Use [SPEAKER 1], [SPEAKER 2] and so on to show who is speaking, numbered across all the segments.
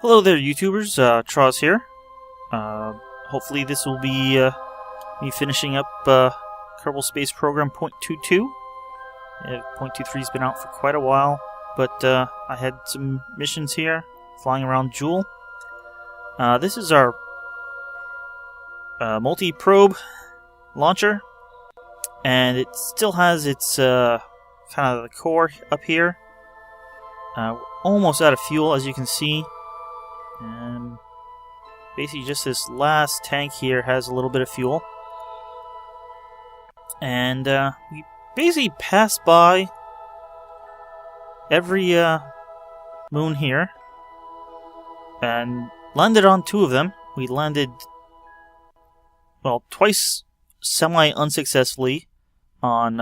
[SPEAKER 1] Hello there, YouTubers. Troz here. Hopefully this will be me finishing up Kerbal Space Program 0.22. 0.23 has been out for quite a while, but I had some missions here, flying around Jool. This is our multi-probe launcher, and it still has its kind of the core up here. Almost out of fuel, as you can see. And basically just this last tank here has a little bit of fuel. And we basically passed by every moon here and landed on two of them. We landed, well, twice semi-unsuccessfully on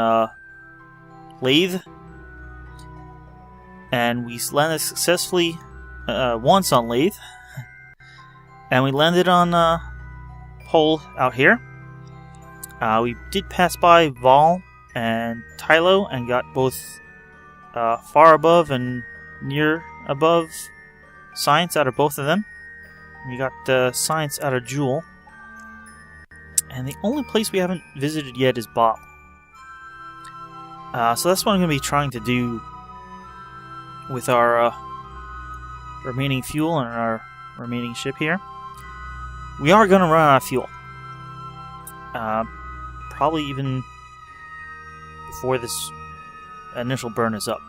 [SPEAKER 1] Lathe. And we landed successfully once on Lathe, and we landed on Pole out here. We did pass by Vol and Tylo and got both far above and near above science out of both of them. We got science out of Jool, and the only place we haven't visited yet is Bob. So that's what I'm going to be trying to do with our remaining fuel and our remaining ship here. We are going to run out of fuel. Probably even before this initial burn is up.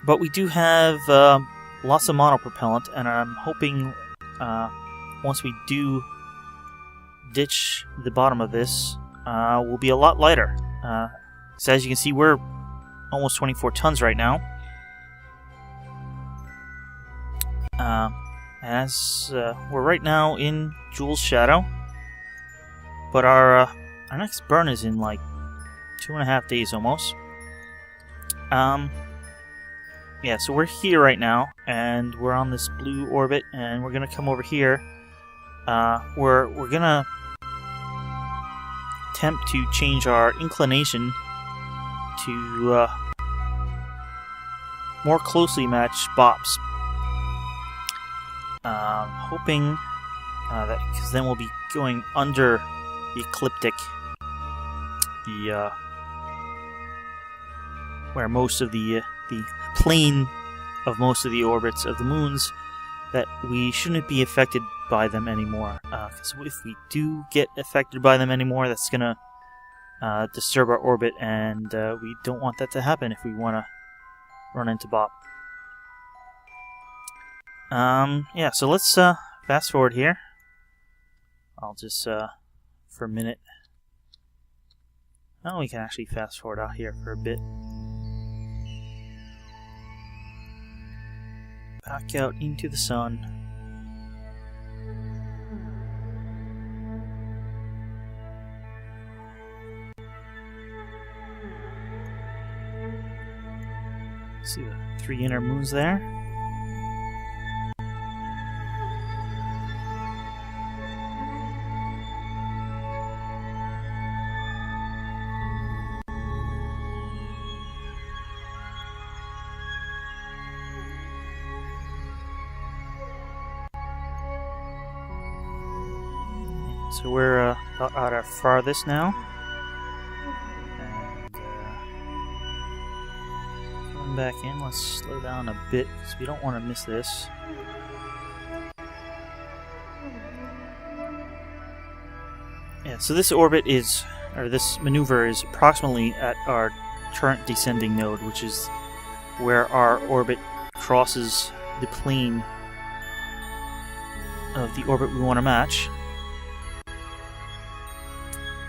[SPEAKER 1] But we do have lots of monopropellant, and I'm hoping once we do ditch the bottom of this, we'll be a lot lighter. So as you can see, we're almost 24 tons right now. As we're right now in Jool's shadow, but our next burn is in like 2.5 days almost. Yeah, so we're here right now, and we're on this blue orbit, and we're gonna come over here. We're gonna attempt to change our inclination to more closely match Bop's. Hoping that, because then we'll be going under the ecliptic, where most of the plane of most of the orbits of the moons, that we shouldn't be affected by them anymore. Because if we do get affected by them anymore, that's gonna disturb our orbit, and we don't want that to happen if we want to run into Bob. Yeah, so let's fast forward here. I'll just for a minute. Oh, we can actually fast forward out here for a bit. Back out into the sun. See the 3 inner moons there. So we're at our farthest now. Back in. Let's slow down a bit because we don't want to miss this. Yeah, so this orbit is, or this maneuver is approximately at our current descending node, which is where our orbit crosses the plane of the orbit we want to match.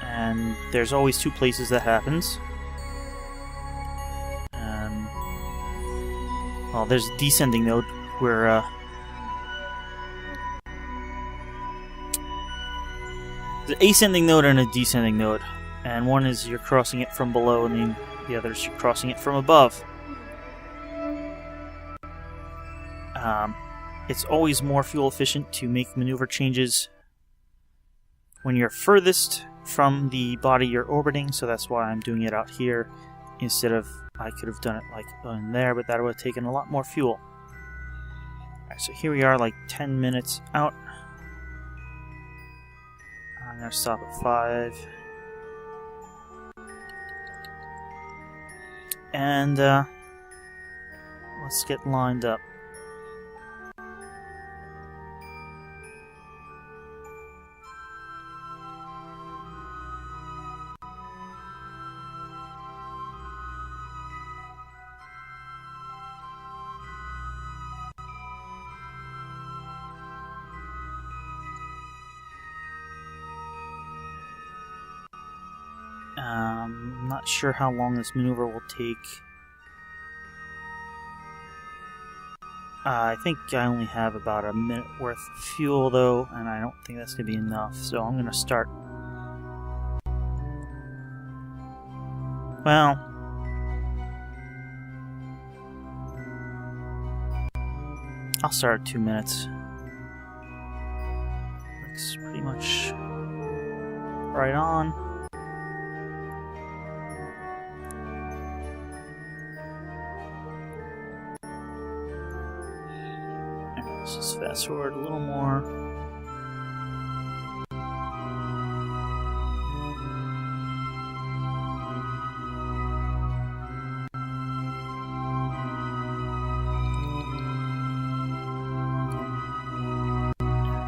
[SPEAKER 1] And there's always two places that happens. Well, there's a descending node where the ascending node and a descending node, and one is you're crossing it from below, and the other is you're crossing it from above. It's always more fuel efficient to make maneuver changes when you're furthest from the body you're orbiting, so that's why I'm doing it out here instead of I could have done it like in there, but that would have taken a lot more fuel. Alright, so here we are, like 10 minutes out. I'm gonna stop at 5. And let's get lined up. I'm not sure how long this maneuver will take. I think I only have about a minute worth of fuel though, and I don't think that's going to be enough, so I'm going to start. Well, I'll start at 2 minutes. Looks pretty much right on. Let's just fast forward a little more.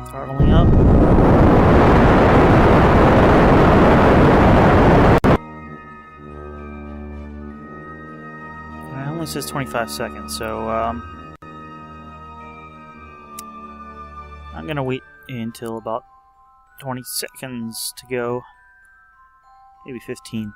[SPEAKER 1] Throttling up. It only says 25 seconds, so I'm gonna wait until about 20 seconds to go. Maybe 15.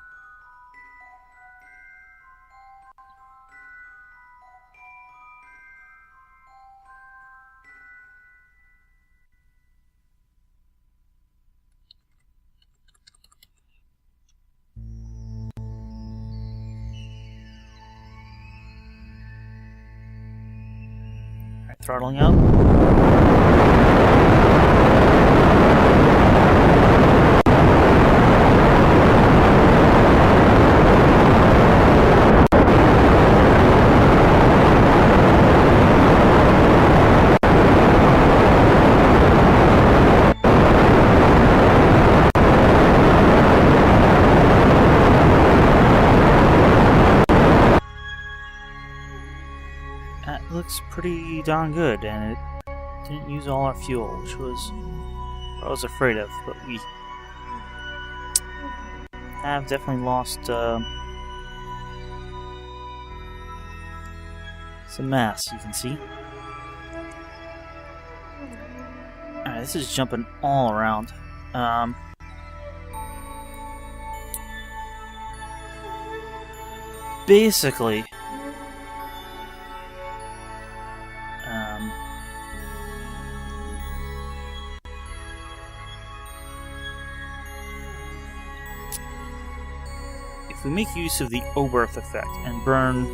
[SPEAKER 1] Alright, throttling up. That looks pretty darn good, and it didn't use all our fuel, which was what I was afraid of, but we have definitely lost some mass, you can see. Alright, this is jumping all around. Basically, if we make use of the Oberth effect and burn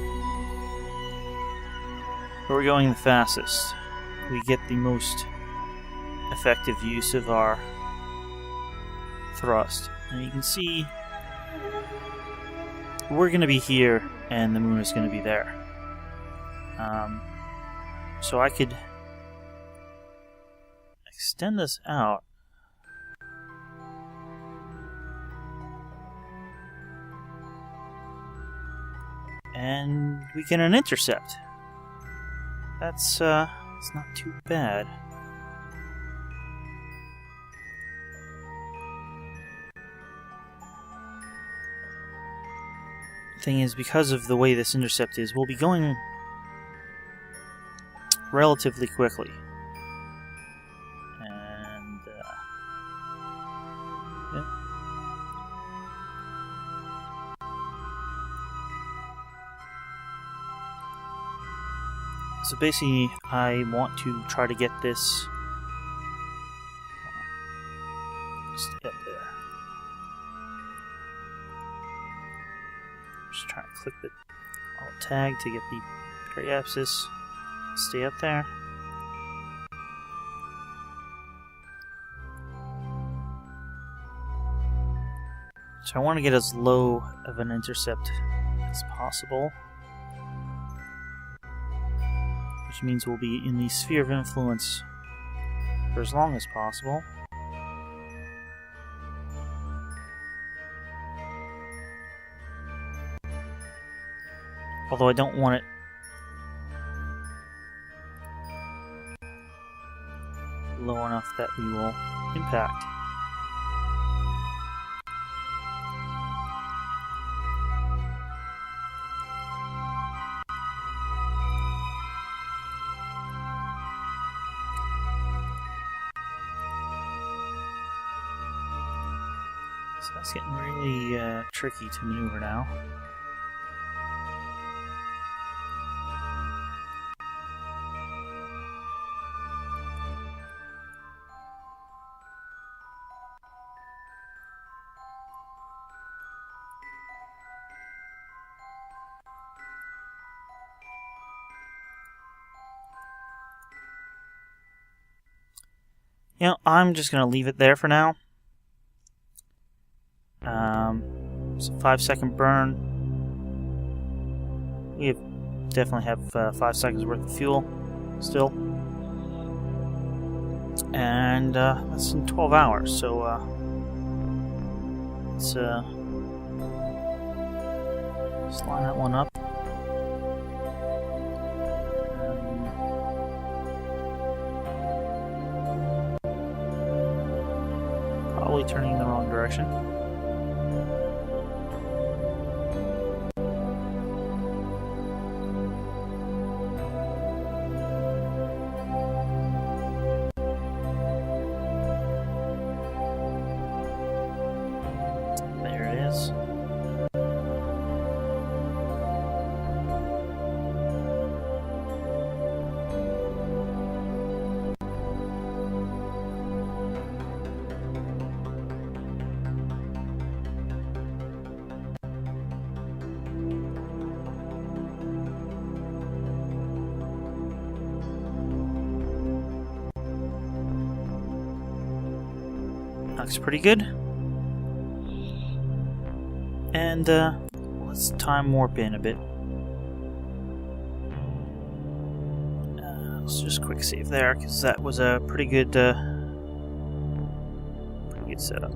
[SPEAKER 1] where we're going the fastest, we get the most effective use of our thrust. And you can see we're going to be here and the moon is going to be there. So I could extend this out. And we get an intercept. That's it's not too bad. Thing is, because of the way this intercept is, we'll be going relatively quickly. And yeah. So basically, I want to try to get this. Stay up there. Just trying to click the alt tag to get the periapsis. Stay up there. So I want to get as low of an intercept as possible. Which means we'll be in the sphere of influence for as long as possible. Although I don't want it low enough that we will impact. So that's getting really tricky to maneuver now. You know, I'm just going to leave it there for now. It's a 5-second burn. We definitely have 5 seconds worth of fuel still. And that's in 12 hours, so let's line that one up. Probably turning in the wrong direction. There it is. Looks pretty good. And let's time warp in a bit. Let's just quick save there, because that was a pretty good setup.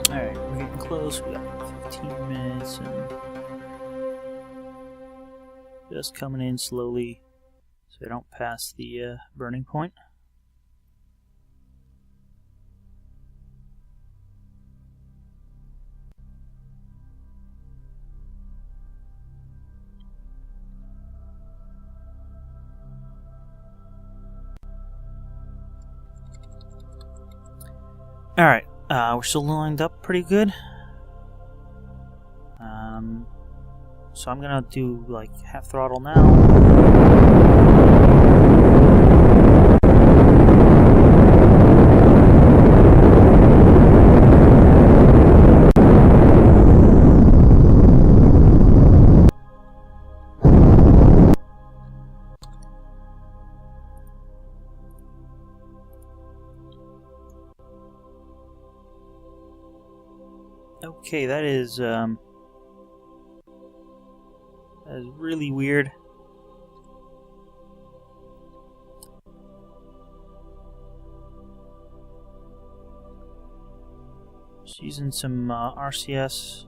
[SPEAKER 1] Alright, we're getting close. We got 15 minutes and just coming in slowly so I don't pass the burning point. Alright, we're still lined up pretty good. So I'm gonna do like half throttle now. Okay, that is really weird. Just using some RCS.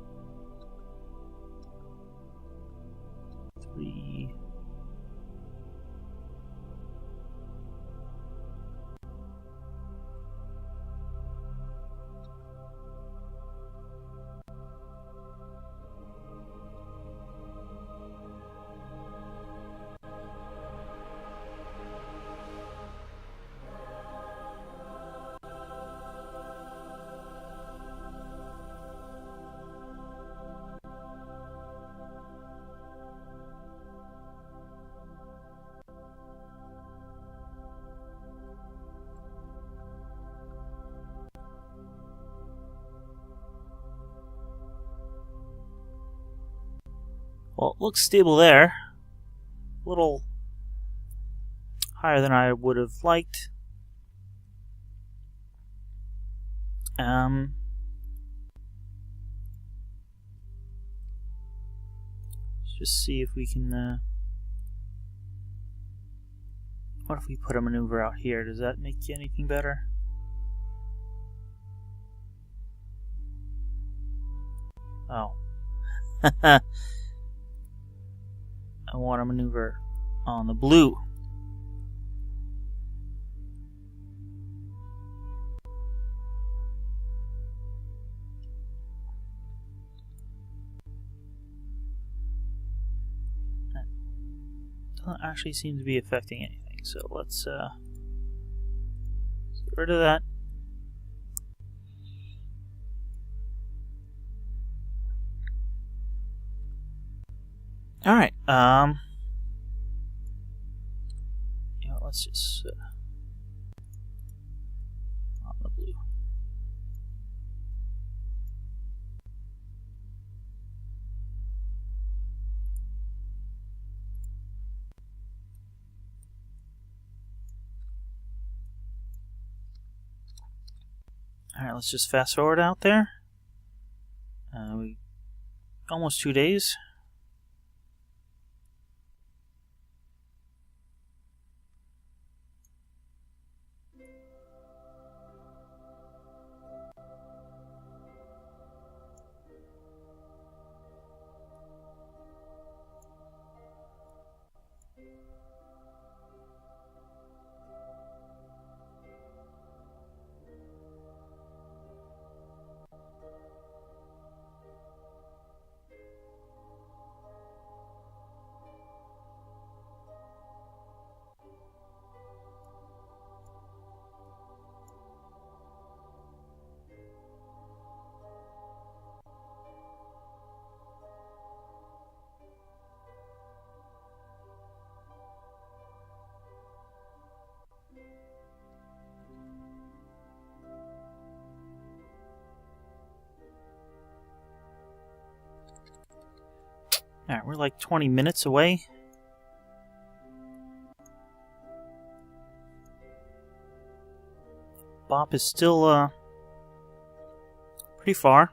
[SPEAKER 1] Well, it looks stable there. A little higher than I would have liked. Let's just see if we can. What if we put a maneuver out here? Does that make anything better? Oh. I want a maneuver on the blue. That doesn't actually seem to be affecting anything, so let's get rid of that. Alright, let's just on the blue. Alright, let's just fast forward out there. We almost 2 days. Alright, we're like 20 minutes away. Bop is still pretty far.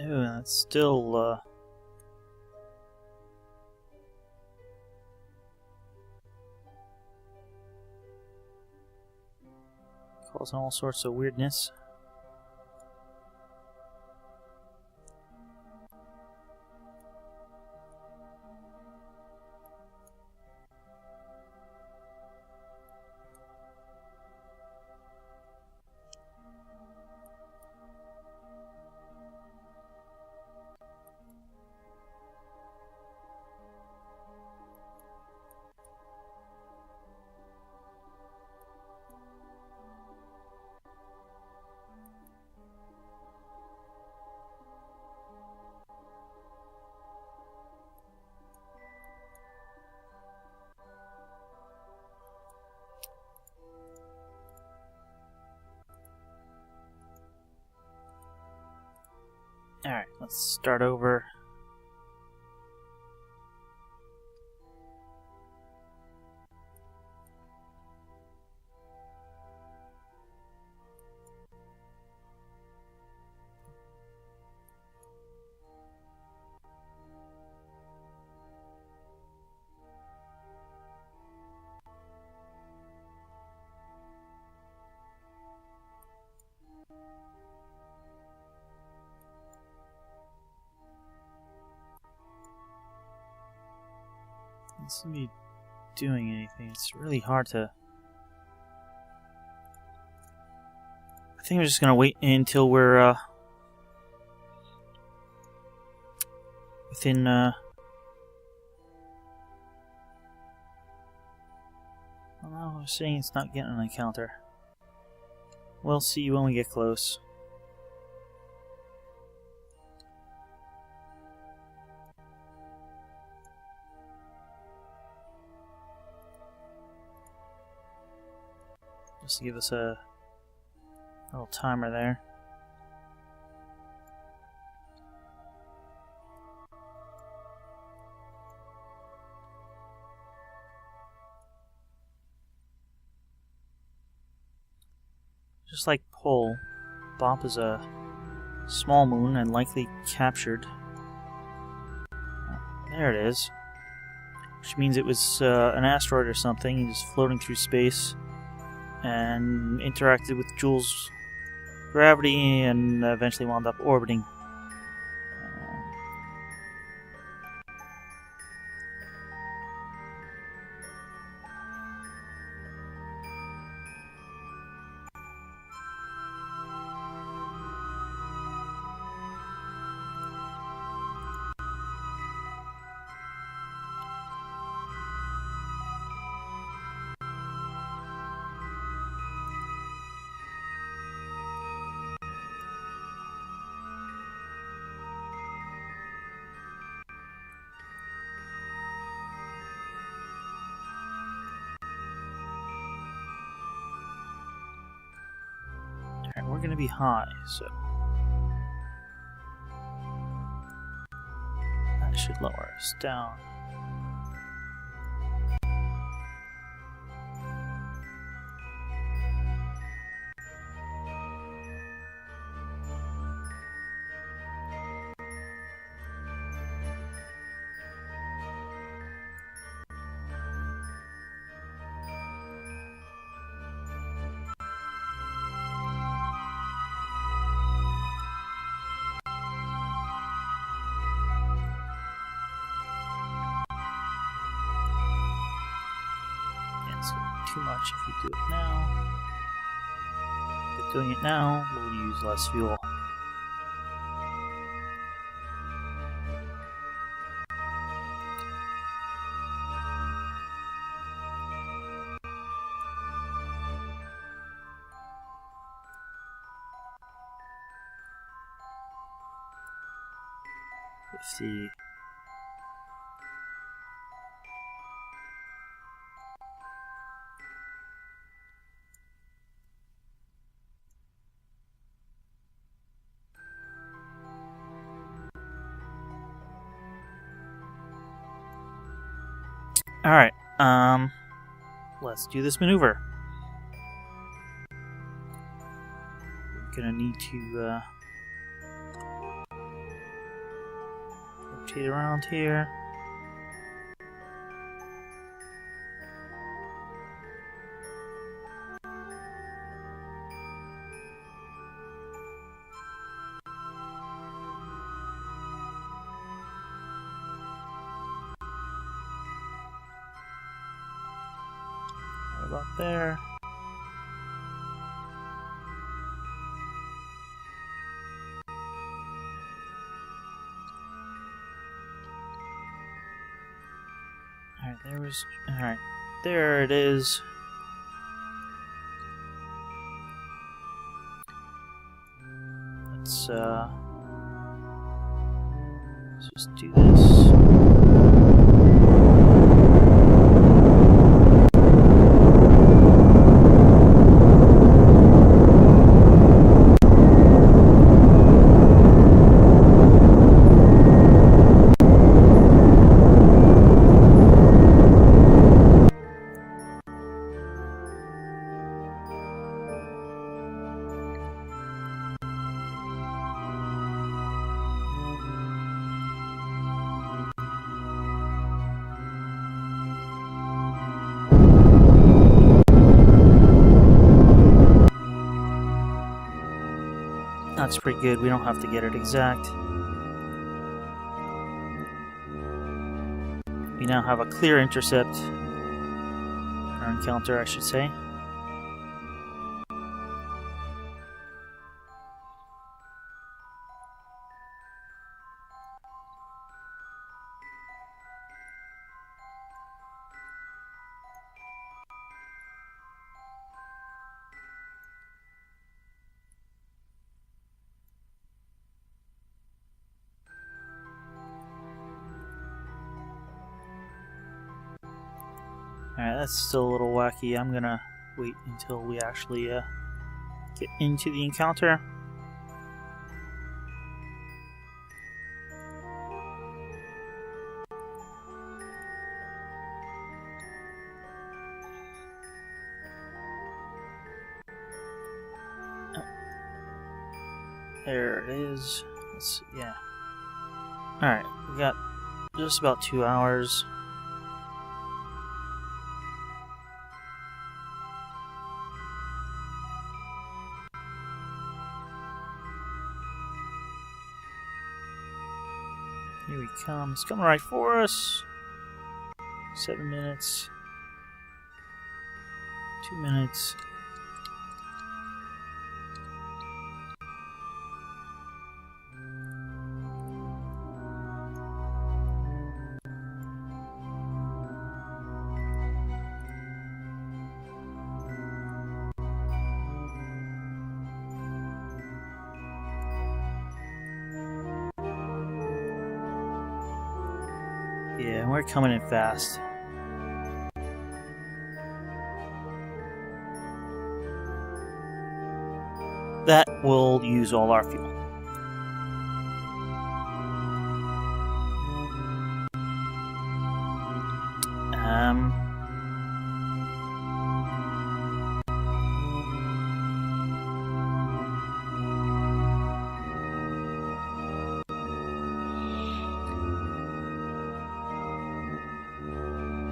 [SPEAKER 1] Oh, that's still causing all sorts of weirdness. Alright, let's start over. Doesn't seem to be doing anything. It's really hard to... I think I'm just gonna wait until we're within well, no, I'm saying it's not getting an encounter. We'll see when we get close. Just to give us a little timer there. Just like Pole, Bop is a small moon and likely captured. There it is. Which means it was an asteroid or something, just floating through space and interacted with Jool's gravity and eventually wound up orbiting. And we're going to be high, so that should lower us down. Too much if we do it now. But doing it now, we'll use less fuel. $50. Alright, let's do this maneuver. We're gonna need to rotate around here. About there. Alright, there it is. Let's just do this. That's pretty good. We don't have to get it exact. We now have a clear intercept. Or encounter, I should say. Alright, that's still a little wacky. I'm gonna wait until we actually get into the encounter. There it is. Let's see, yeah. Alright, we got just about 2 hours. Here he comes. Coming right for us. 7 minutes. 2 minutes. Yeah, we're coming in fast. That will use all our fuel.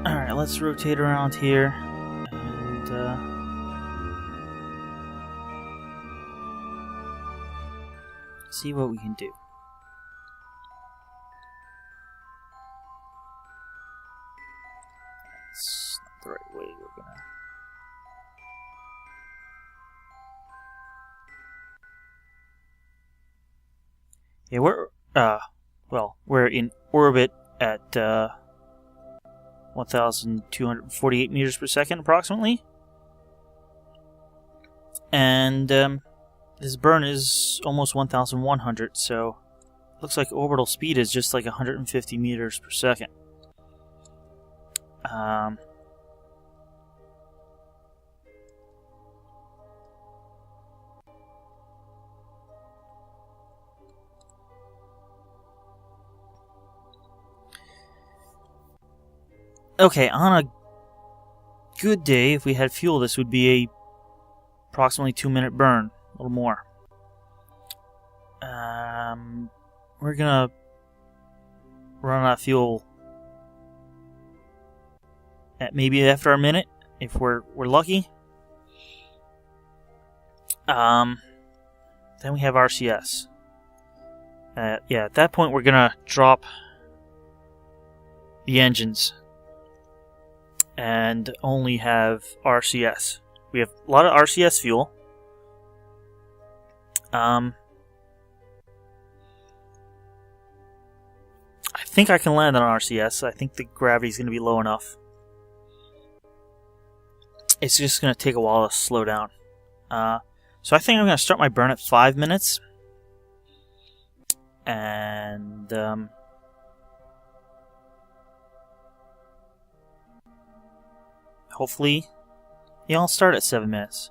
[SPEAKER 1] Alright, let's rotate around here and see what we can do. That's not the right way. We're gonna... Yeah, we're in orbit at 1,248 meters per second, approximately. And this burn is almost 1,100, so looks like orbital speed is just like 150 meters per second. Okay, on a good day, if we had fuel, this would be a approximately 2-minute burn, a little more. We're gonna run out of fuel at maybe after a minute, if we're lucky. Then we have RCS. Yeah, at that point we're gonna drop the engines and only have RCS. We have a lot of RCS fuel. I think I can land on RCS. I think the gravity's going to be low enough. It's just going to take a while to slow down. So I think I'm going to start my burn at 5 minutes. And hopefully, yeah, I'll start at 7 minutes.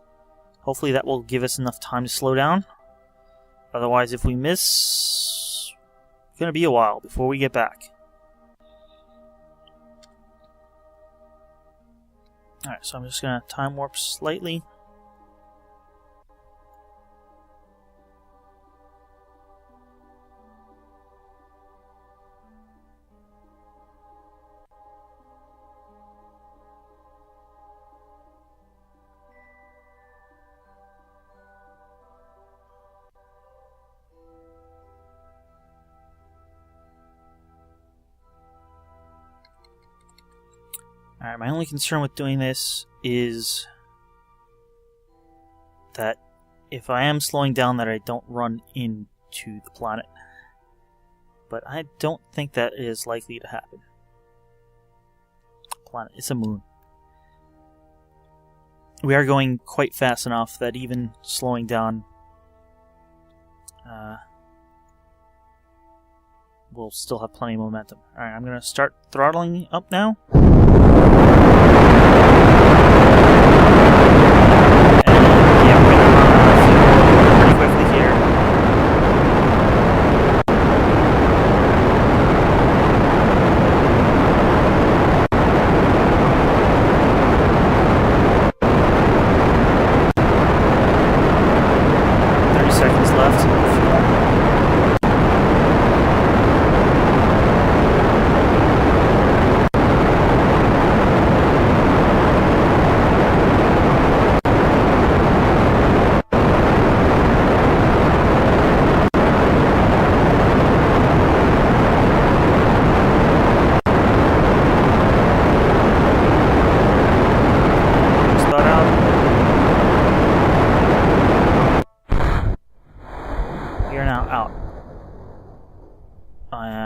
[SPEAKER 1] Hopefully that will give us enough time to slow down. Otherwise, if we miss, it's going to be a while before we get back. Alright, so I'm just going to time warp slightly. Alright, my only concern with doing this is that if I am slowing down, that I don't run into the planet. But I don't think that is likely to happen. Planet, it's a moon. We are going quite fast enough that even slowing down we'll still have plenty of momentum. Alright, I'm going to start throttling up now.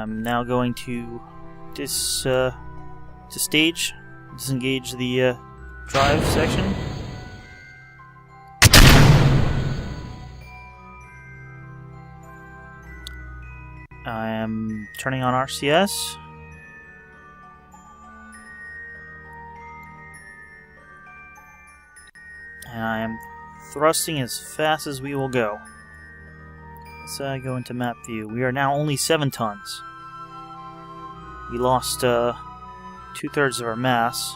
[SPEAKER 1] I'm now going to disengage the drive section. I am turning on RCS. And I am thrusting as fast as we will go. Let's go into map view. We are now only 7 tons. We lost 2/3 of our mass.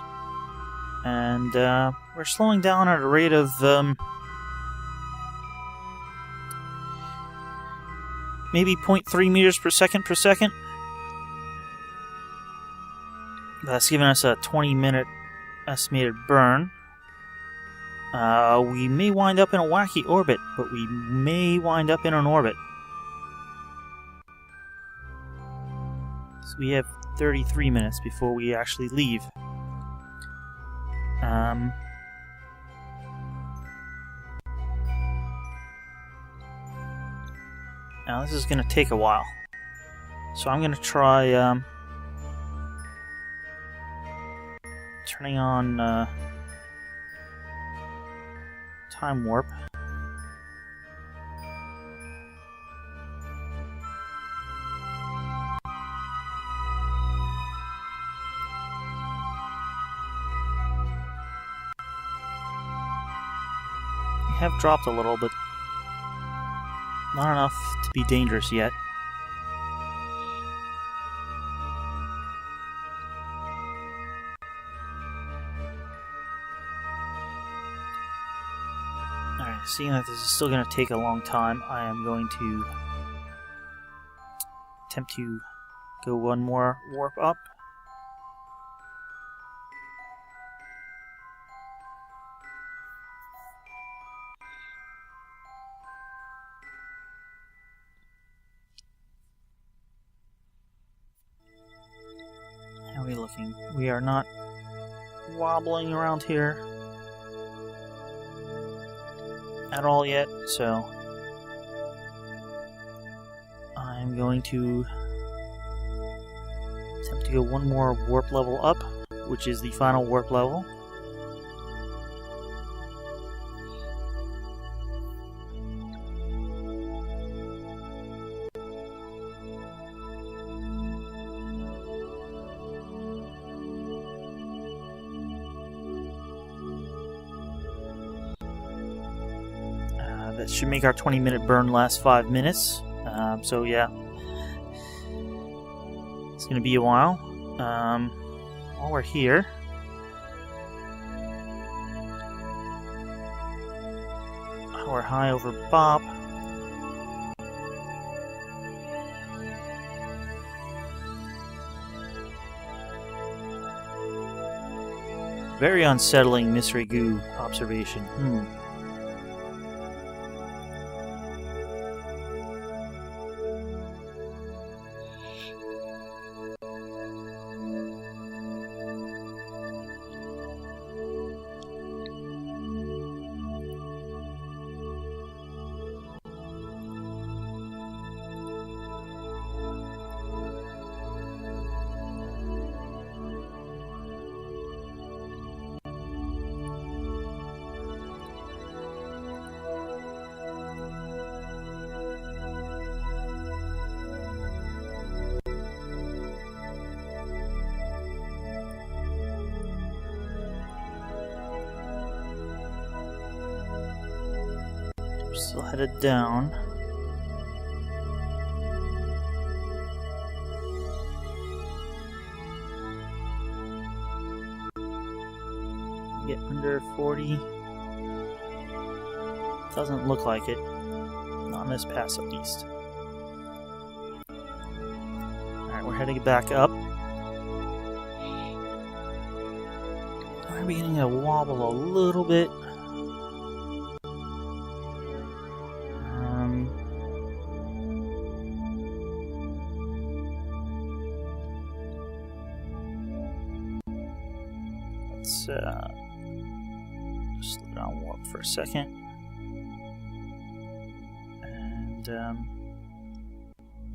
[SPEAKER 1] And we're slowing down at a rate of maybe 0.3 meters per second. That's giving us a 20-minute estimated burn. We may wind up in a wacky orbit, but we may wind up in an orbit. So we have 33 minutes before we actually leave. Now this is going to take a while. So I'm going to try turning on time warp. We have dropped a little, but not enough to be dangerous yet. Alright, seeing that this is still going to take a long time, I am going to attempt to go one more warp up. How are we looking? We are not wobbling around here at all yet, so I'm going to attempt to go one more warp level up, which is the final warp level. That should make our 20-minute burn last 5 minutes. So yeah, it's going to be a while. While we're here, we're high over Bob. Very unsettling mystery goo observation. Still headed down. Get under 40. Doesn't look like it. Not on this pass, at least. Alright, we're heading back up. We're beginning to wobble a little bit. Let's slow down warp for a second. And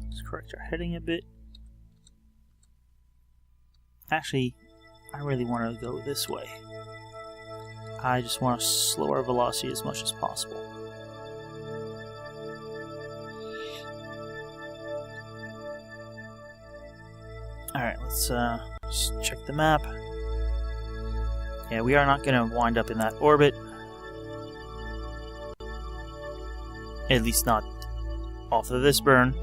[SPEAKER 1] let's correct our heading a bit. Actually, I really want to go this way. I just want to slow our velocity as much as possible. Alright, let's just check the map. Yeah, we are not going to wind up in that orbit. At least not off of this burn.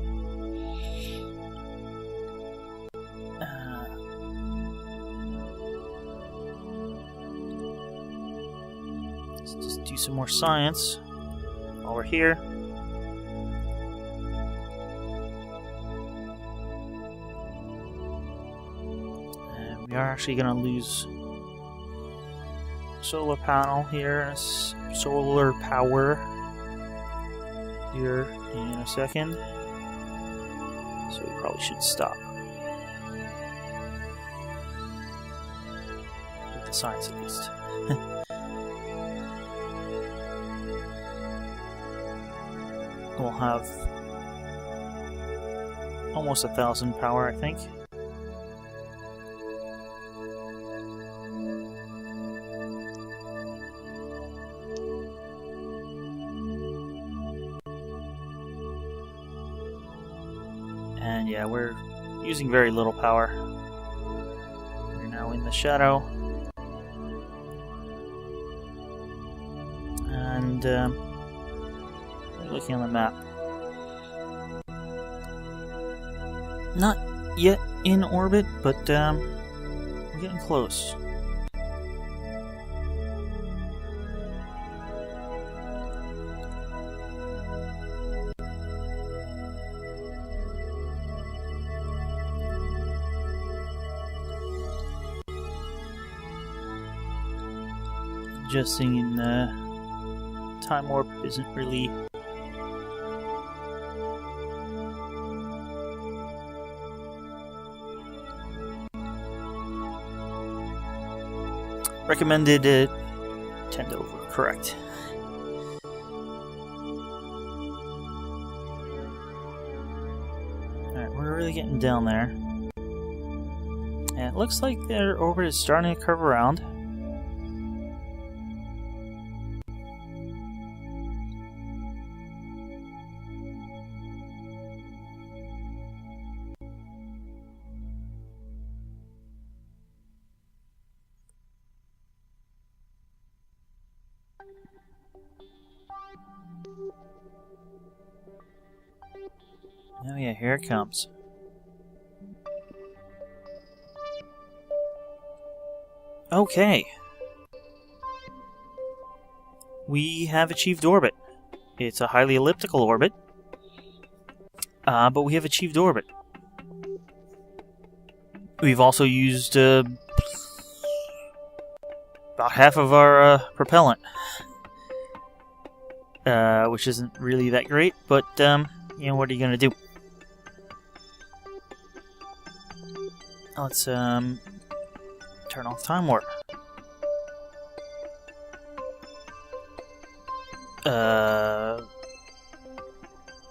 [SPEAKER 1] Let's just do some more science while we're here. And we are actually going to lose solar panel here, solar power here in a second, so we probably should stop with the science at least. We'll have almost 1,000 power, I think. And yeah, we're using very little power. We're now in the shadow. And looking on the map. Not yet in orbit, but we're getting close. Adjusting in time warp isn't really recommended. Tend to overcorrect. Alright, we're really getting down there. And it looks like their orbit is starting to curve around. Oh yeah, here it comes. Okay. We have achieved orbit. It's a highly elliptical orbit. But we have achieved orbit. We've also used about half of our propellant. Which isn't really that great, but you know, what are you gonna do? Let's turn off time warp.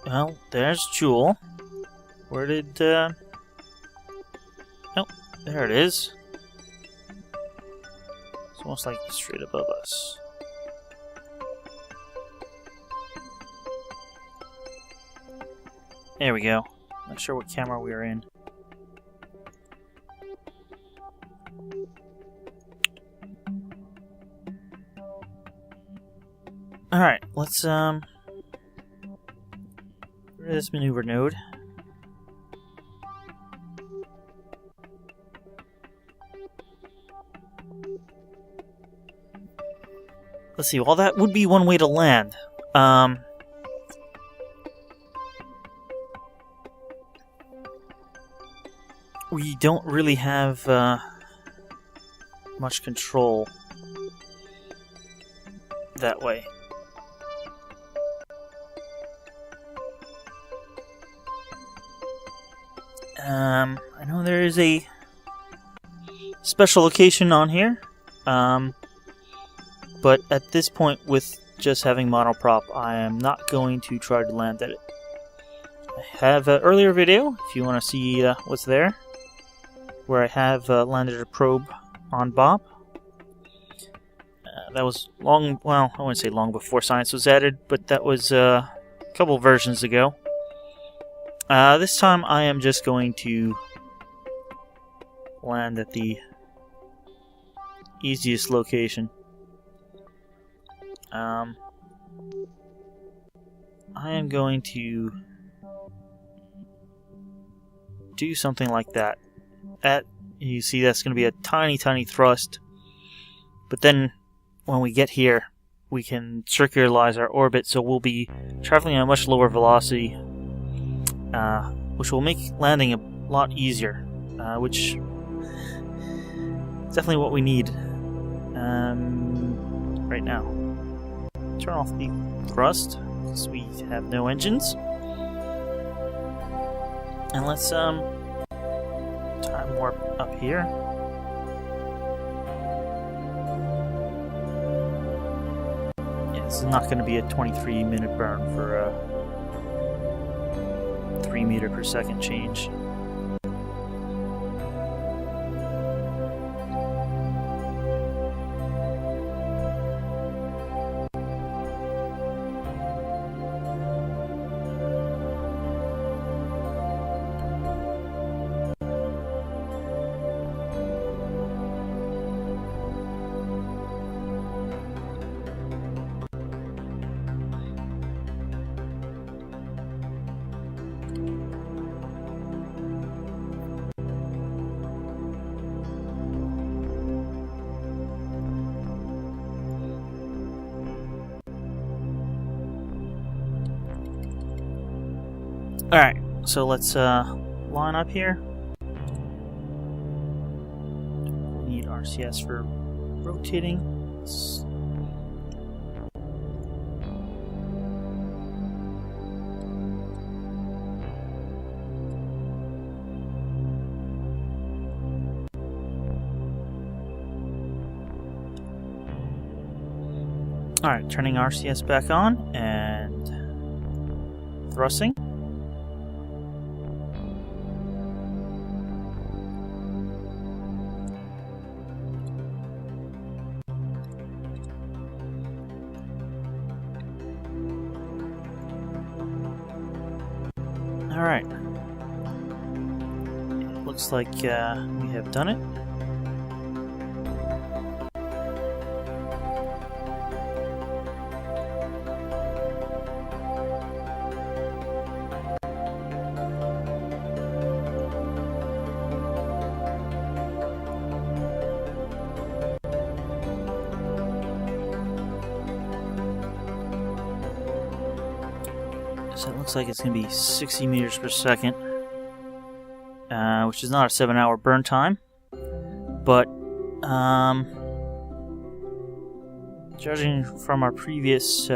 [SPEAKER 1] Well, there's Jool. Where did oh, there it is. It's almost like straight above us. There we go. Not sure what camera we are in. Alright, let's get rid of this maneuver node. Let's see, well that would be one way to land. We don't really have much control that way. I know there is a special location on here, but at this point with just having monoprop, I am not going to try to land at it. I have an earlier video, if you want to see what's there, where I have landed a probe on Bob. That was long, well, I wouldn't say long before science was added, but that was a couple versions ago. This time I am just going to land at the easiest location. I am going to do something like that. You see, that's going to be a tiny, tiny thrust. But then, when we get here, we can circularize our orbit, so we'll be traveling at a much lower velocity, which will make landing a lot easier, which is definitely what we need right now. Turn off the thrust, because we have no engines. And let's time warp up here. Yeah, this is not going to be a 23-minute burn for a 3 meter per second change. Alright, so let's line up here. We need RCS for rotating. Alright, turning RCS back on and thrusting. Alright. Looks like we have done it. So it looks like it's going to be 60 meters per second, which is not a 7-hour burn time, but judging from our previous, it's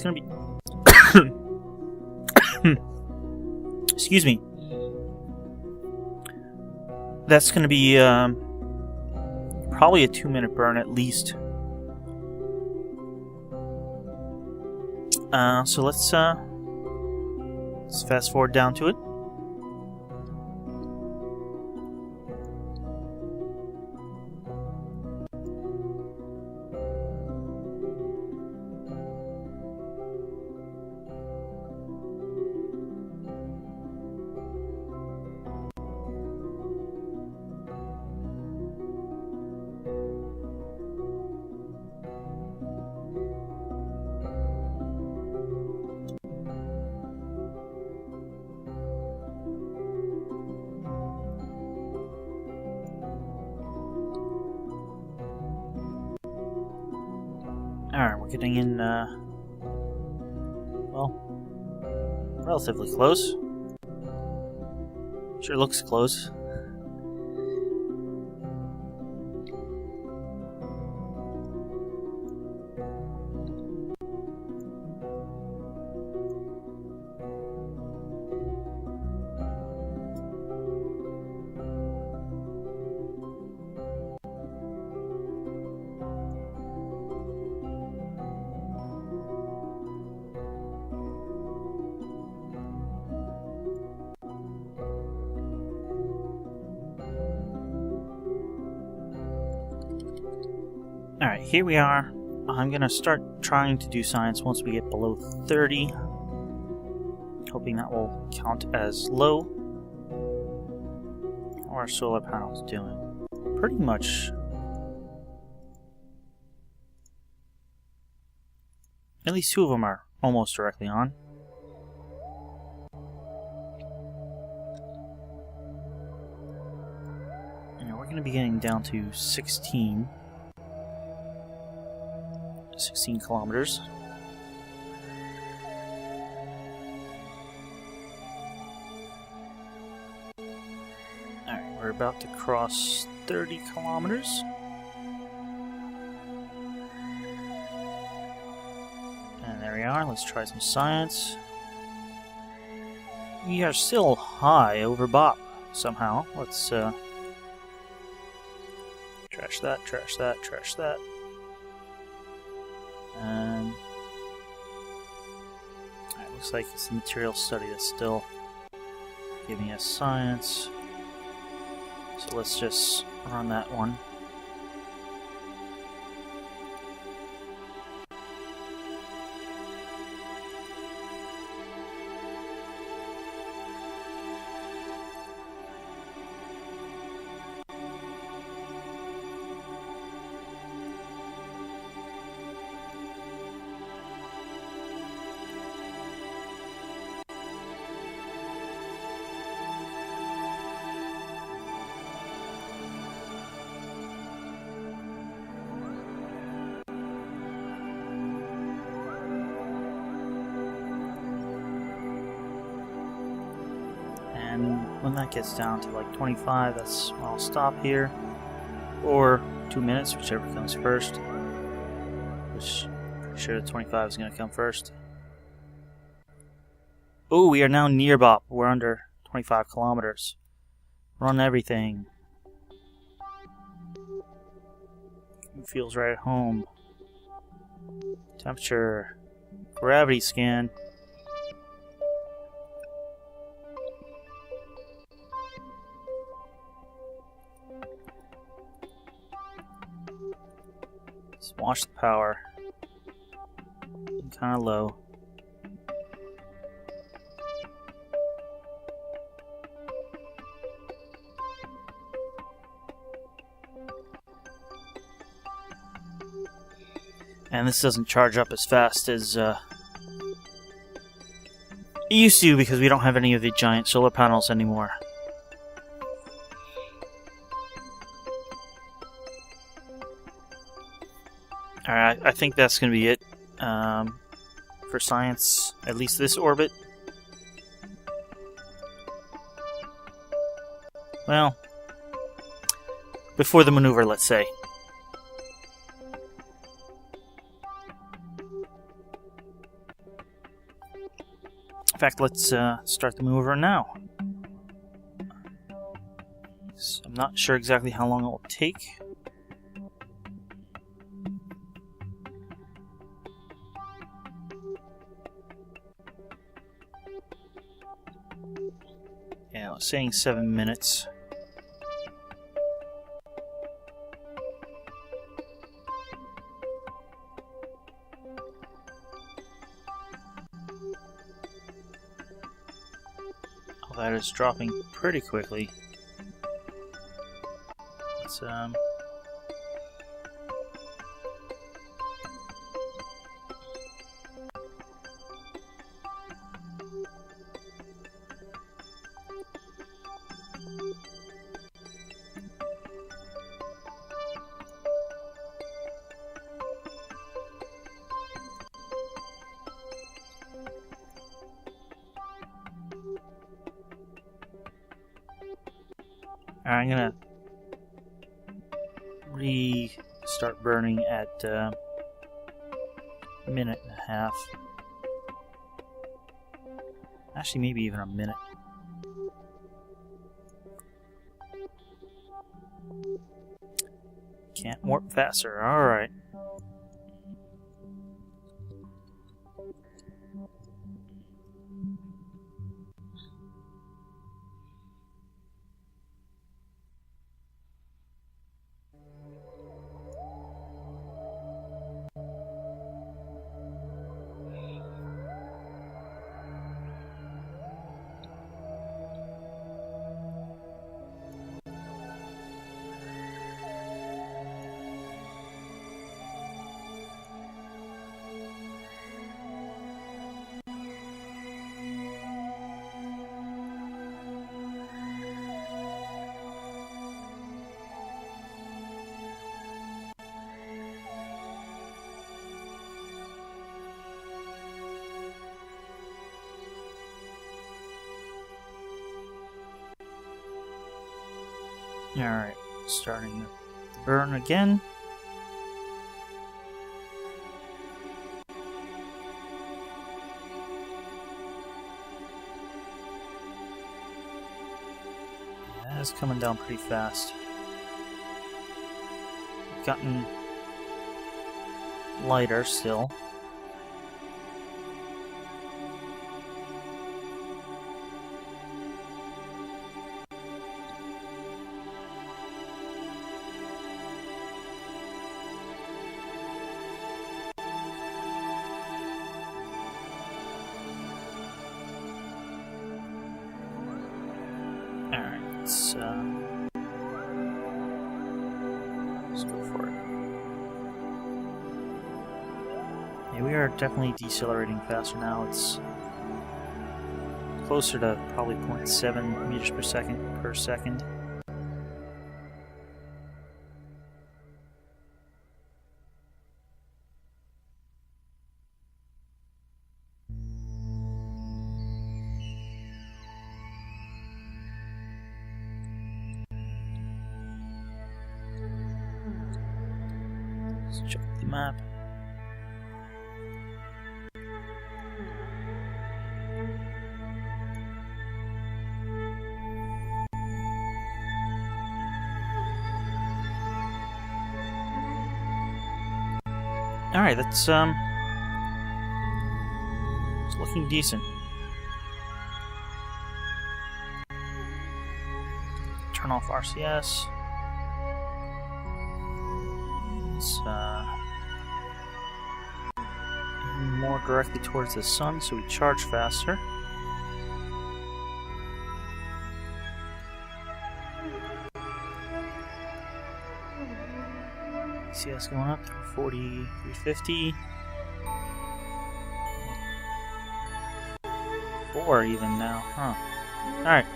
[SPEAKER 1] going to be, excuse me, that's going to be probably a 2-minute burn at least. So let's fast forward down to it. Alright, we're getting in, well, relatively close. Sure looks close. Alright, here we are. I'm gonna start trying to do science once we get below 30. Hoping that will count as low. How are solar panels doing? Pretty much. At least 2 of them are almost directly on. And we're going to be getting down to 16 kilometers. Alright, we're about to cross 30 kilometers. And there we are. Let's try some science. We are still high over Bop somehow. Let's trash that, trash that, trash that. And it looks like it's the material study that's still giving us science. So let's just run that one. And when that gets down to like 25, that's when I'll stop here. Or 2 minutes, whichever comes first. Which, I'm pretty sure the 25 is going to come first. Oh, we are now near Bop. We're under 25 kilometers. Run everything. It feels right at home. Temperature. Gravity scan. Let's watch the power. Kind of low. And this doesn't charge up as fast as it used to because we don't have any of the giant solar panels anymore. Alright, I think that's going to be it for science, at least this orbit. Well, before the maneuver, let's say. In fact, let's start the maneuver now. So I'm not sure exactly how long it will take. Yeah, I was saying 7 minutes. Oh, that is dropping pretty quickly. Let's I'm gonna restart burning at a minute and a half. Actually, maybe even a minute. Can't warp faster. Alright. Alright, starting the burn again. That's coming down pretty fast. Gotten lighter still. Alright, let's go for it. Yeah, we are definitely decelerating faster now. It's closer to probably 0.7 meters per second. Let's check the map. Alright, that's it's looking decent. Turn off RCS. Let's aim more directly towards the sun so we charge faster. CS going up, 340, 350. 4 even now, huh? Alright,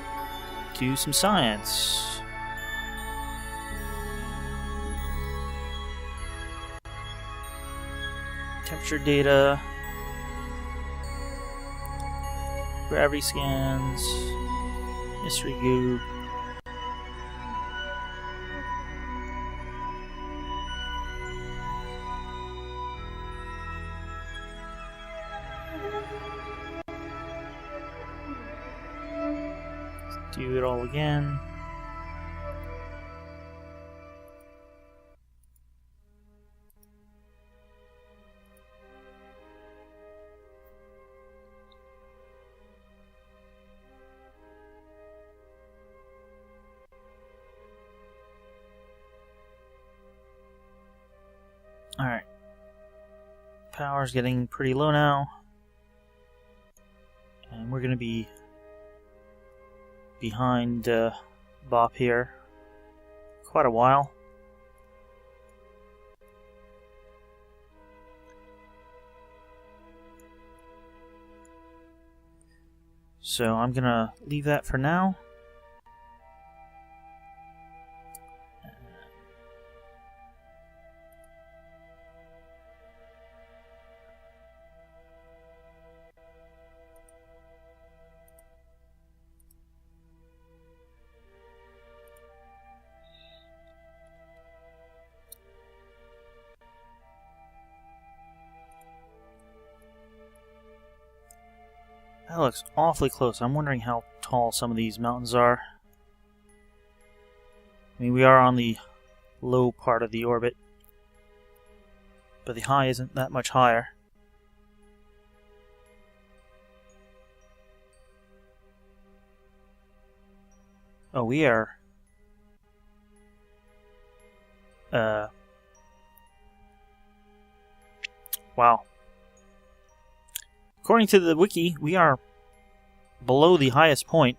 [SPEAKER 1] do some science. Temperature data. Gravity scans. History goo. Do it all again. Alright. Power's getting pretty low now. And we're gonna be behind Bop here quite a while. So I'm gonna leave that for now. That looks awfully close. I'm wondering how tall some of these mountains are. I mean, we are on the low part of the orbit, but the high isn't that much higher. Oh, we are... Wow. According to the wiki, we are below the highest point.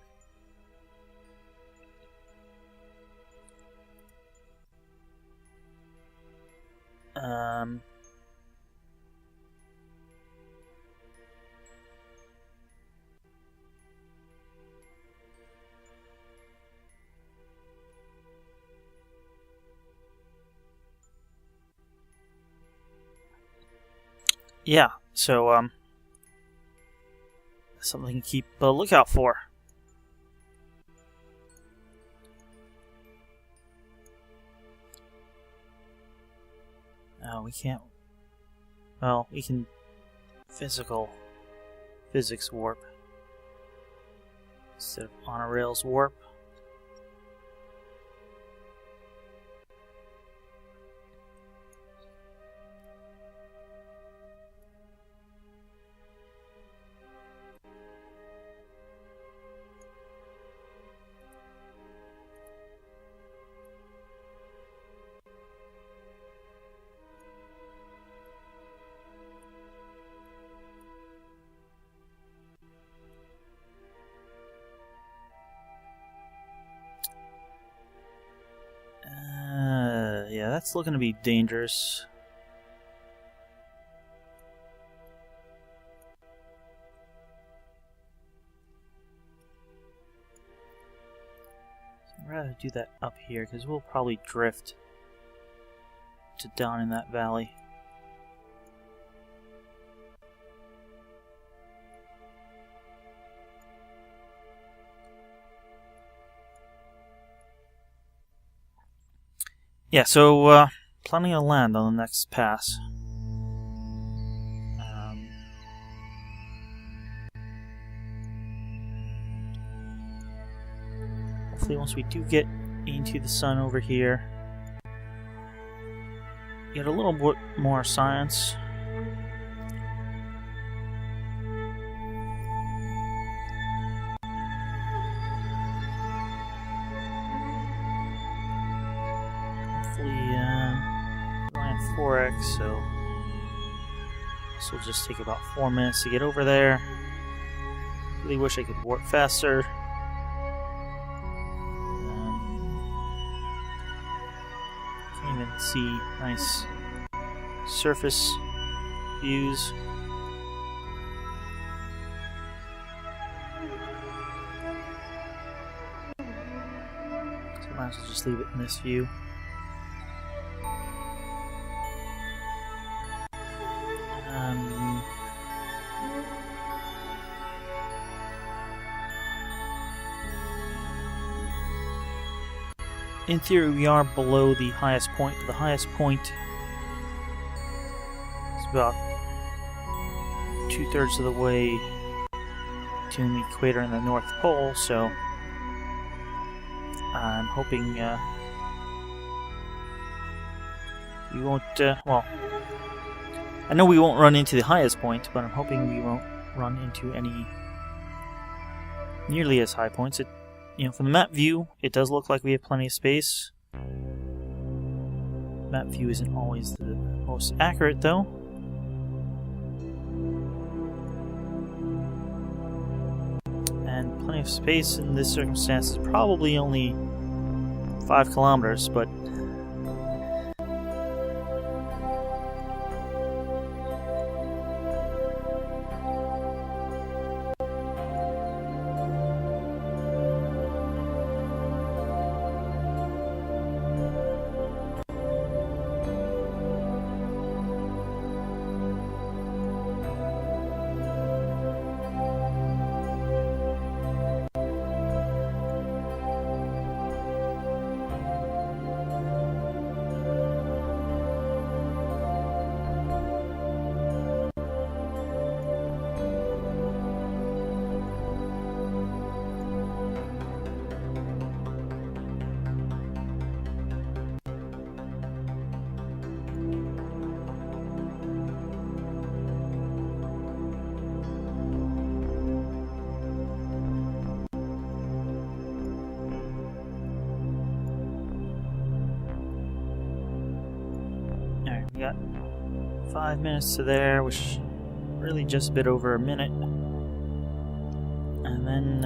[SPEAKER 1] Yeah, so, something to keep a lookout for. Oh, we can't... Well, we can... Physics warp. Instead of on a rails warp. Yeah, that's looking to be dangerous. I'd rather do that up here, because we'll probably drift to down in that valley. Yeah, so planning to land on the next pass. Hopefully once we do get into the sun over here, get a little bit more science. Line 4x, so this will just take about 4 minutes to get over there. Really wish I could warp faster. Can't even see nice surface views. So I might as well just leave it in this view. In theory, we are below the highest point, but the highest point is about 2/3 of the way between the equator and the North Pole, so I'm hoping we won't, well, I know we won't run into the highest point, but I'm hoping we won't run into any nearly as high points. From the map view, it does look like we have plenty of space. Map view isn't always the most accurate, though. And plenty of space in this circumstance is probably only 5 kilometers, but we got 5 minutes to there, which really just a bit over a minute. And then,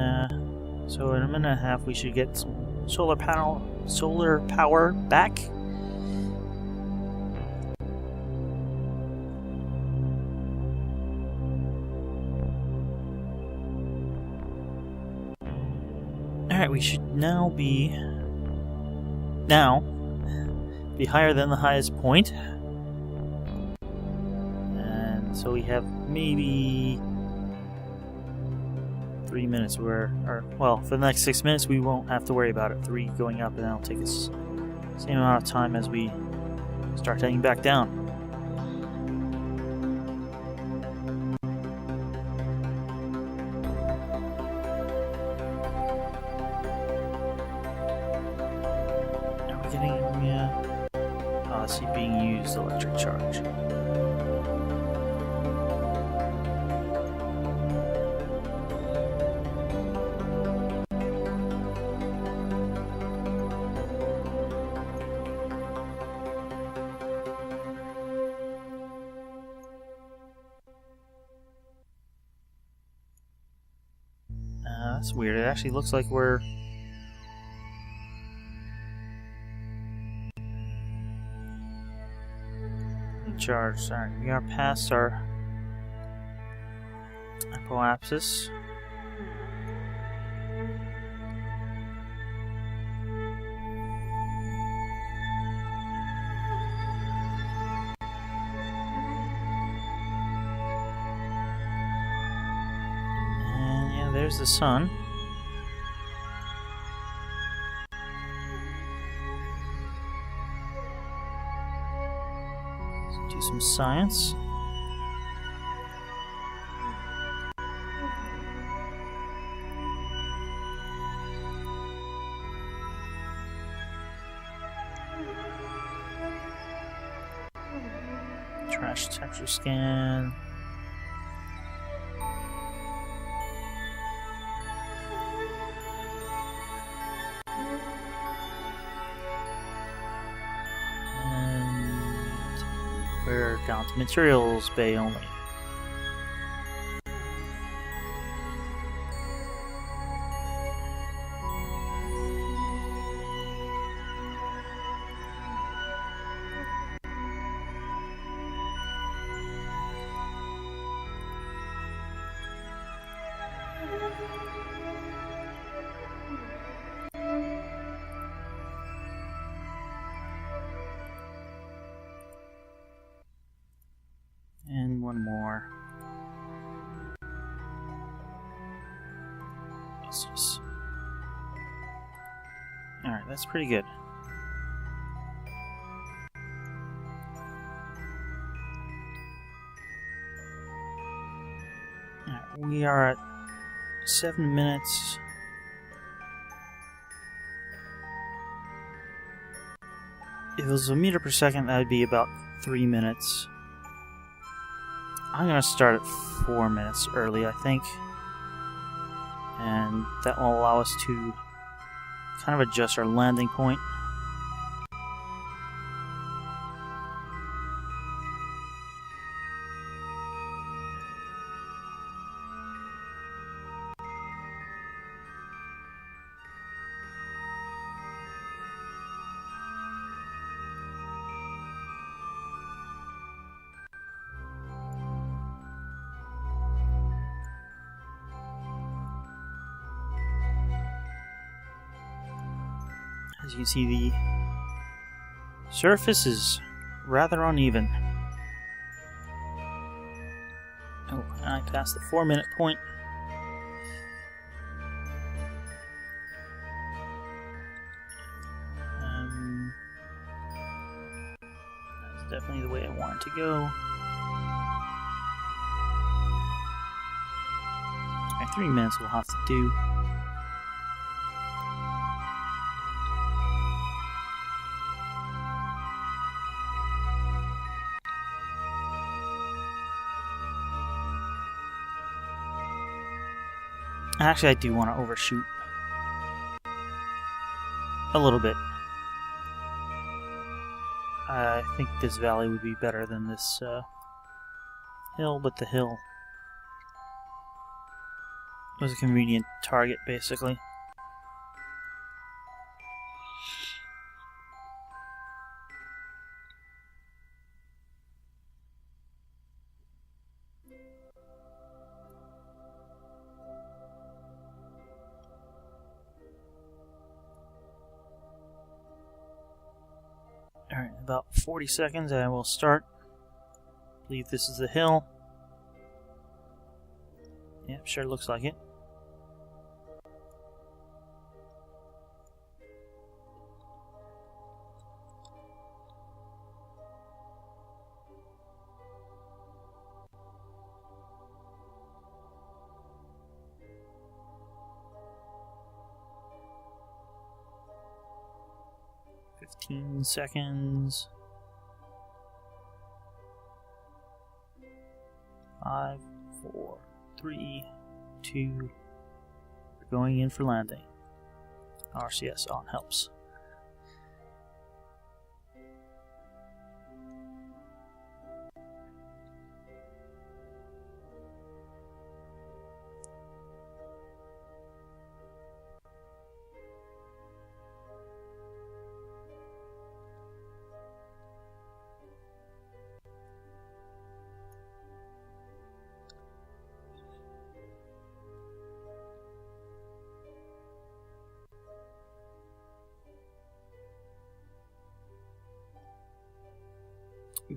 [SPEAKER 1] so in a minute and a half, we should get some solar power back. Alright, we should now be higher than the highest point. And so we have maybe 3 minutes for the next 6 minutes we won't have to worry about it. 3 going up, and that'll take us the same amount of time as we start heading back down. used electric charge. That's weird. It actually looks like we're in charge. Sorry, we are past our apoapsis. And yeah, there's the sun. Do some science. Trash texture scan. We're down to materials bay only. And one more. Alright, that's pretty good. Alright, we are at 7 minutes. If it was a meter per second, that would be about 3 minutes. I'm going to start at 4 minutes early, I think. And that will allow us to kind of adjust our landing point. As you can see, the surface is rather uneven. Oh, and I passed the 4 minute point. That's definitely the way I want it to go. Alright, 3 minutes will have to do. Actually, I do want to overshoot a little bit. I think this valley would be better than this hill, but the hill was a convenient target, basically. Alright, about 40 seconds and I will start. I believe this is the hill. Yep, sure looks like it. Seconds. 5, 4, 3, 2, we're going in for landing. RCS on helps.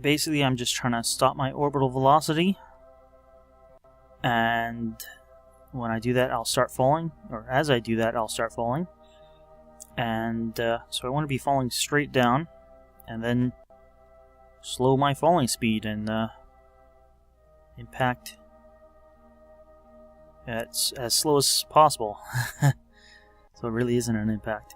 [SPEAKER 1] Basically, I'm just trying to stop my orbital velocity, and when I do that, I'll start falling, or as I do that, I'll start falling. And so I want to be falling straight down, and then slow my falling speed and impact at as slow as possible. So it really isn't an impact.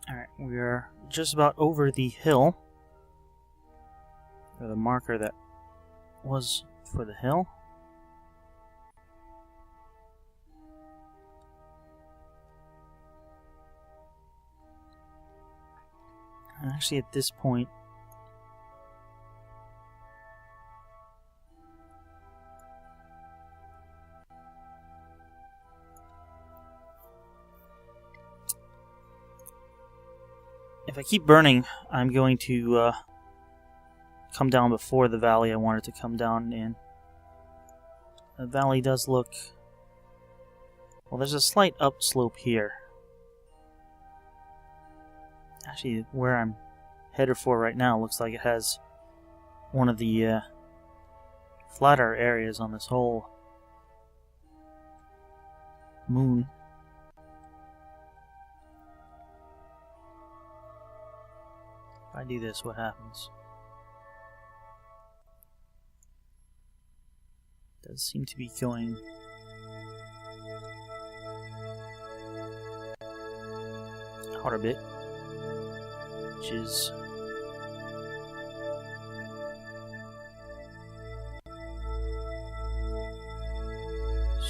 [SPEAKER 1] Alright, we are just about over the hill, or the marker that was for the hill. And actually at this point, if I keep burning, I'm going to come down before the valley I wanted to come down in. The valley does look... well, there's a slight upslope here. Actually, where I'm headed for right now looks like it has one of the flatter areas on this whole moon. If I do this, what happens? It does seem to be going out a bit, which is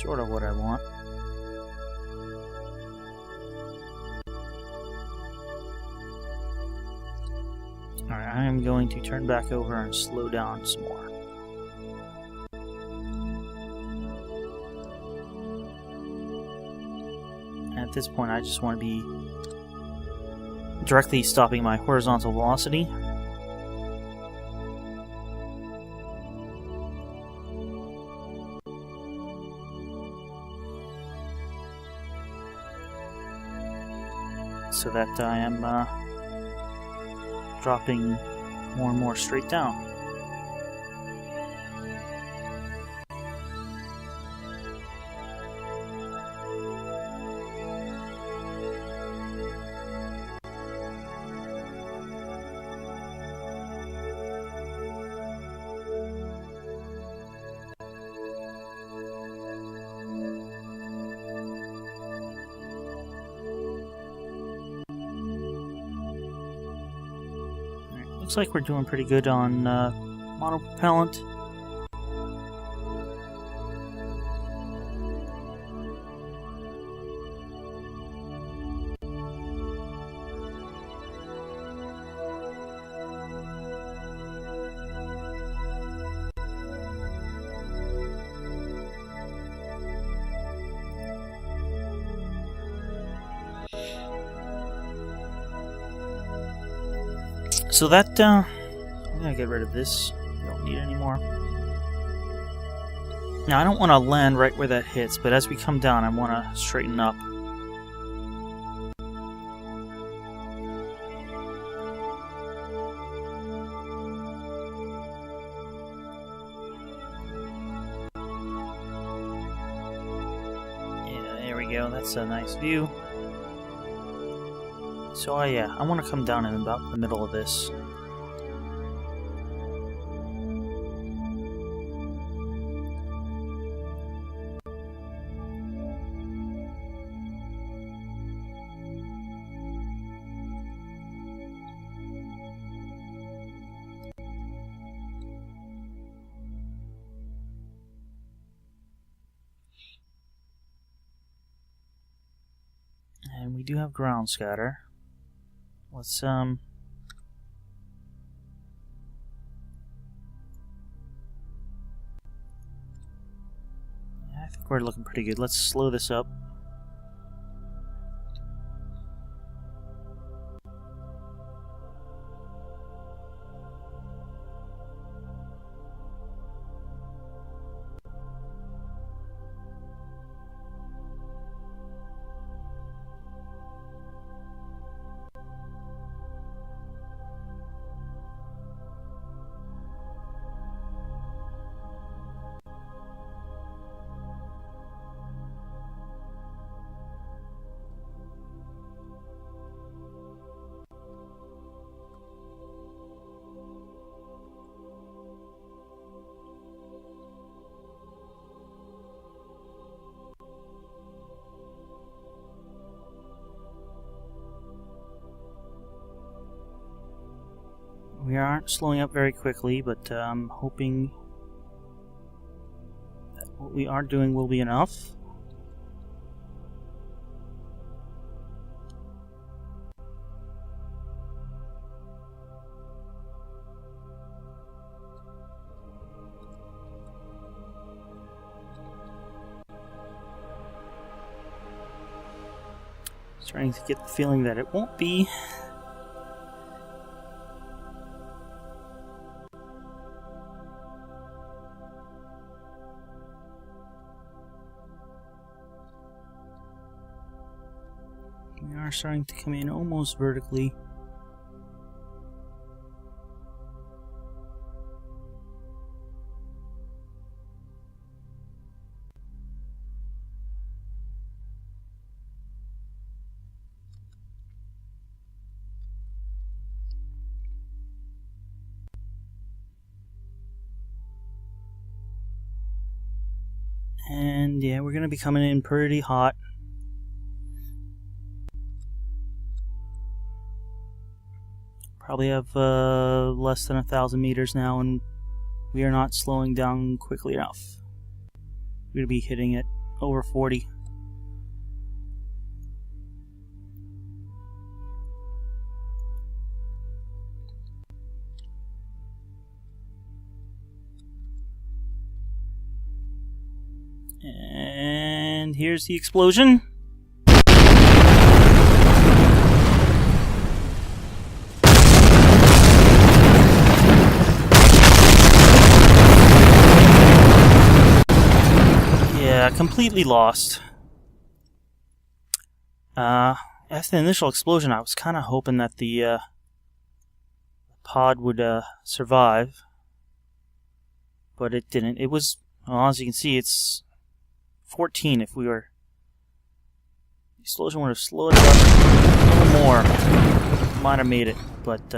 [SPEAKER 1] sort of what I want. Alright, I am going to turn back over and slow down some more. At this point, I just want to be directly stopping my horizontal velocity. So that I am dropping more and more straight down. Looks like we're doing pretty good on monopropellant. So that, I'm gonna get rid of this. We don't need it anymore. Now, I don't want to land right where that hits, but as we come down, I want to straighten up. Yeah, there we go. That's a nice view. So, I want to come down in about the middle of this. And we do have ground scatter. Let's, yeah, I think we're looking pretty good. Let's slow this up. We aren't slowing up very quickly, but I'm hoping that what we are doing will be enough. Starting to get the feeling that it won't be. We are starting to come in almost vertically. And yeah, we're going to be coming in pretty hot. Probably have less than 1,000 meters now, and we are not slowing down quickly enough. We're going to be hitting it over 40. And here's the explosion. Yeah, completely lost. After the initial explosion, I was kind of hoping that the pod would survive, but it didn't. It was, well, as you can see, it's 14. If we were, the explosion would have slowed it up a little more. Might have made it, but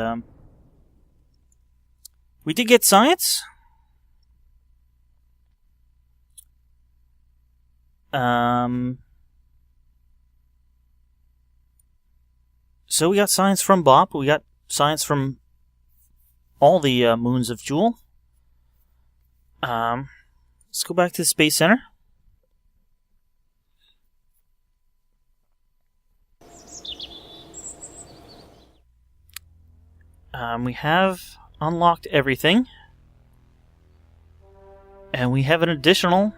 [SPEAKER 1] we did get science. So we got science from Bob. We got science from all the moons of Jool. Let's go back to the Space Center. We have unlocked everything. And we have an additional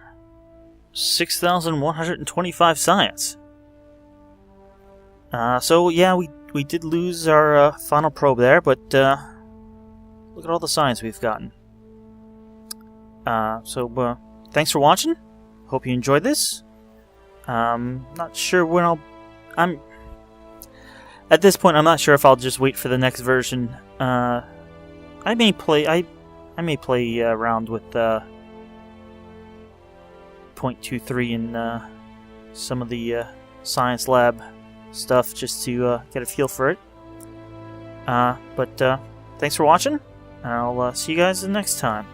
[SPEAKER 1] 6,125 science. So yeah, we did lose our final probe there, but look at all the science we've gotten. So thanks for watching. Hope you enjoyed this. Not sure when I'm at this point. I'm not sure if I'll just wait for the next version. I may play around with 0.23 and some of the science lab stuff just to get a feel for it. But thanks for watching, and I'll see you guys the next time.